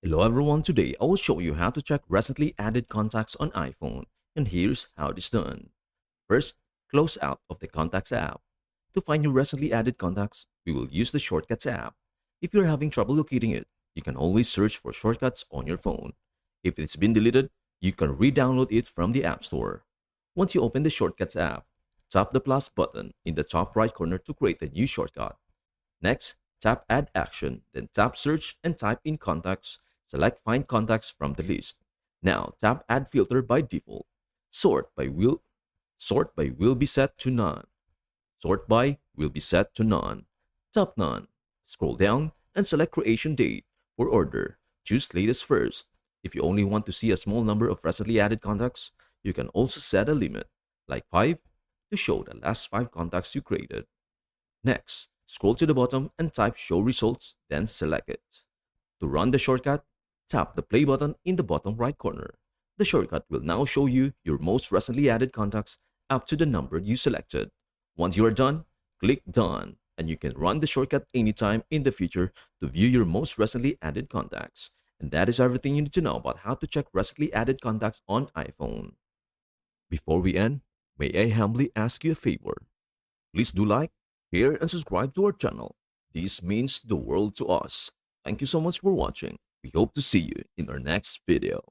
Hello everyone, today I will show you how to check recently added contacts on iPhone, and here's how it is done. First, close out of the Contacts app. To find your recently added contacts, we will use the Shortcuts app. If you're having trouble locating it, you can always search for shortcuts on your phone. If it's been deleted, you can re-download it from the App Store. Once you open the Shortcuts app, tap the plus button in the top right corner to create a new shortcut. Next, tap Add Action, then tap Search and type in Contacts. Select Find Contacts from the list. Now, tap Add Filter by default. Sort by will be set to none. Sort by will be set to none. Tap None. Scroll down and select Creation Date. For order, choose Latest first. If you only want to see a small number of recently added contacts, you can also set a limit, like 5, to show the last 5 contacts you created. Next, scroll to the bottom and type Show Results, then select it. To run the shortcut, tap the play button in the bottom right corner. The shortcut will now show you your most recently added contacts up to the number you selected. Once you are done, click Done, and you can run the shortcut anytime in the future to view your most recently added contacts. And that is everything you need to know about how to check recently added contacts on iPhone. Before we end, may I humbly ask you a favor? Please do like, share, and subscribe to our channel. This means the world to us. Thank you so much for watching. We hope to see you in our next video.